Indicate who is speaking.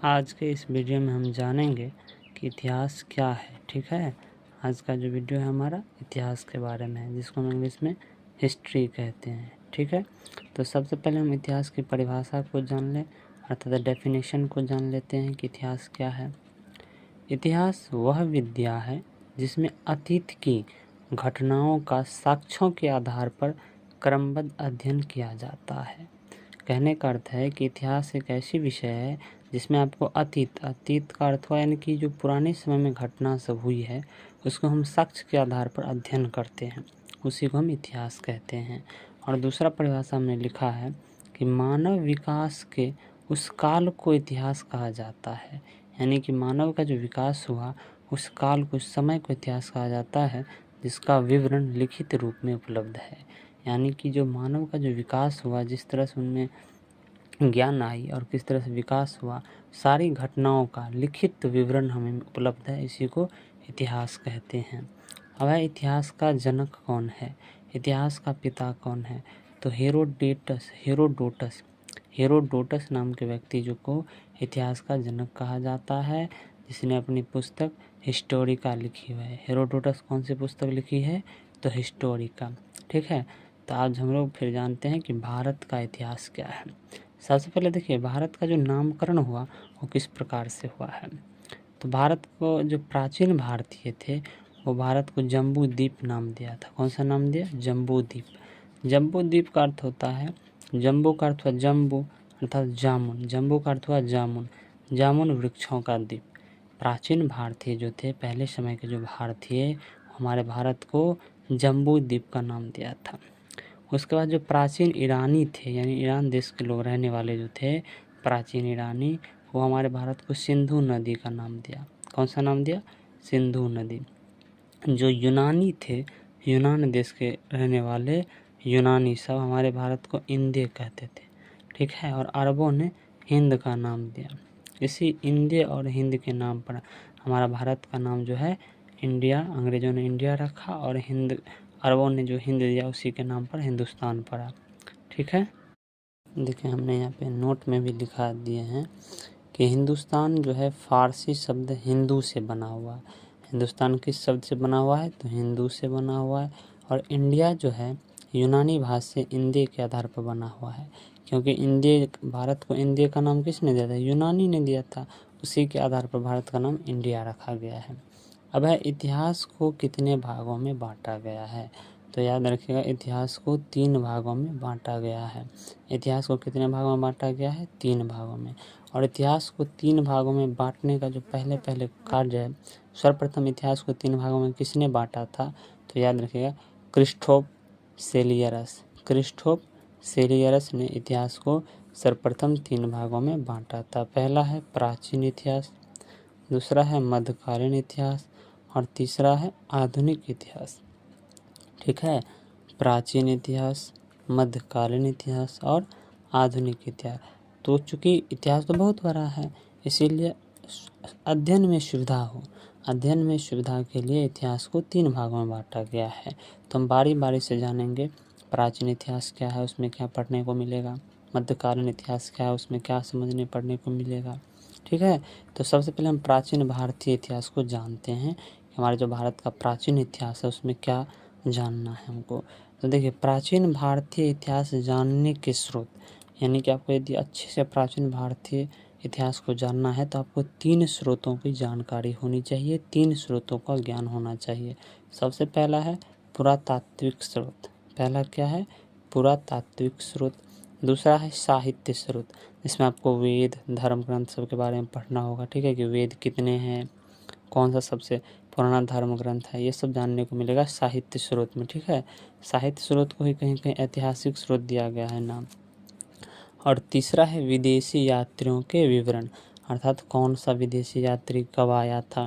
Speaker 1: आज के इस वीडियो में हम जानेंगे कि इतिहास क्या है। ठीक है, आज का जो वीडियो है हमारा इतिहास के बारे में है, जिसको हम इंग्लिश में हिस्ट्री कहते हैं। ठीक है, तो सबसे पहले हम इतिहास की परिभाषा को जान लें, अर्थात डेफिनेशन को जान लेते हैं कि इतिहास क्या है। इतिहास वह विद्या है जिसमें अतीत की घटनाओं का साक्ष्यों के आधार पर क्रमबद्ध अध्ययन किया जाता है। कहने का अर्थ है कि इतिहास एक ऐसी विषय है जिसमें आपको अतीत का अर्थ हुआ, यानी कि जो पुराने समय में घटना सब हुई है उसको हम साक्ष्य के आधार पर अध्ययन करते हैं, उसी को हम इतिहास कहते हैं। और दूसरा परिभाषा में लिखा है कि मानव विकास के उस काल को इतिहास कहा जाता है, यानी कि मानव का जो विकास हुआ उस काल को, उस समय को इतिहास कहा जाता है, जिसका विवरण लिखित रूप में उपलब्ध है। यानी कि जो मानव का जो विकास हुआ, जिस तरह से उनमें ज्ञान आई और किस तरह से विकास हुआ, सारी घटनाओं का लिखित विवरण हमें उपलब्ध है, इसी को इतिहास कहते हैं। अब है इतिहास का जनक कौन है, इतिहास का पिता कौन है। तो हेरोडोटस नाम के व्यक्ति जो को इतिहास का जनक कहा जाता है, जिसने अपनी पुस्तक हिस्टोरिका लिखी हुई है। हेरोडोटस कौन सी पुस्तक लिखी है, तो हिस्टोरिका। ठीक है, तो आज हम लोग फिर जानते हैं कि भारत का इतिहास क्या है। सबसे पहले देखिए, भारत का जो नामकरण हुआ वो किस प्रकार से हुआ है। तो भारत को जो प्राचीन भारतीय थे वो भारत को जम्बू द्वीप नाम दिया था। कौन सा नाम दिया, जम्बू द्वीप। जम्बू द्वीप का अर्थ होता है, जम्बू का अर्थ हुआ जम्बू अर्थात जामुन, जम्बू का अर्थ हुआ जामुन, जामुन वृक्षों का द्वीप। प्राचीन भारतीय जो थे, पहले समय के जो भारतीय, हमारे भारत को जम्बू द्वीप का नाम दिया था। उसके बाद जो प्राचीन ईरानी थे, यानी ईरान देश के लोग रहने वाले जो थे, प्राचीन ईरानी, वो हमारे भारत को सिंधु नदी का नाम दिया। कौन सा नाम दिया, सिंधु नदी। जो यूनानी थे, यूनान देश के रहने वाले यूनानी सब हमारे भारत को इंडिया कहते थे। ठीक है, और अरबों ने हिंद का नाम दिया। इसी इंडिया और हिंद के नाम पर हमारा भारत का नाम जो है इंडिया, अंग्रेजों ने इंडिया रखा, और हिंद, अरबों ने जो हिंद दिया उसी के नाम पर हिंदुस्तान पड़ा। ठीक है, देखिए हमने यहाँ पे नोट में भी लिखा दिए हैं कि हिंदुस्तान जो है फारसी शब्द हिंदू से बना हुआ है। हिंदुस्तान किस शब्द से बना हुआ है, तो हिंदू से बना हुआ है। और इंडिया जो है यूनानी भाषा से इंडिया के आधार पर बना हुआ है, क्योंकि इंडिया, भारत को इंडिया का नाम किसने दिया था, यूनानी ने दिया था, उसी के आधार पर भारत का नाम इंडिया रखा गया है। अब है इतिहास को कितने भागों में बांटा गया है। तो याद रखिएगा, इतिहास को 3 भागों में बांटा गया है। इतिहास को कितने भागों में बांटा गया है, 3 भागों में। और इतिहास को 3 भागों में बांटने का जो पहले कार्य है, सर्वप्रथम इतिहास को 3 भागों में किसने बांटा था, तो याद रखिएगा, क्रिस्टोफ सेलियरस ने इतिहास को सर्वप्रथम 3 भागों में बांटा था। पहला है प्राचीन इतिहास, दूसरा है मध्यकालीन इतिहास, और तीसरा है आधुनिक इतिहास। ठीक है, प्राचीन इतिहास, मध्यकालीन इतिहास और आधुनिक इतिहास। तो चूँकि इतिहास तो बहुत बड़ा है, इसीलिए अध्ययन में सुविधा के लिए इतिहास को 3 भागों में बांटा गया है। तो हम बारी बारी से जानेंगे, प्राचीन इतिहास क्या है, उसमें क्या पढ़ने को मिलेगा, मध्यकालीन इतिहास क्या है, उसमें क्या समझने पढ़ने को मिलेगा। ठीक है, तो सबसे पहले हम प्राचीन भारतीय इतिहास को जानते हैं कि हमारे जो भारत का प्राचीन इतिहास है उसमें क्या जानना है हमको। तो देखिए, प्राचीन भारतीय इतिहास जानने के स्रोत, यानी कि आपको यदि अच्छे से प्राचीन भारतीय इतिहास को जानना है तो आपको 3 स्रोतों की जानकारी होनी चाहिए, 3 स्रोतों का ज्ञान होना चाहिए। सबसे पहला है पुरातात्विक स्रोत। पहला क्या है, पुरातात्विक स्रोत। दूसरा है साहित्य स्रोत, जिसमें आपको वेद, धर्म ग्रंथ सब के बारे में पढ़ना होगा। ठीक है, कि वेद कितने हैं, कौन सा सबसे पुराना धर्म ग्रंथ है, ये सब जानने को मिलेगा साहित्य स्रोत में। ठीक है, साहित्य स्रोत को ही कहीं कहीं ऐतिहासिक स्रोत दिया गया है नाम। और तीसरा है विदेशी यात्रियों के विवरण, अर्थात कौन सा विदेशी यात्री कब आया था,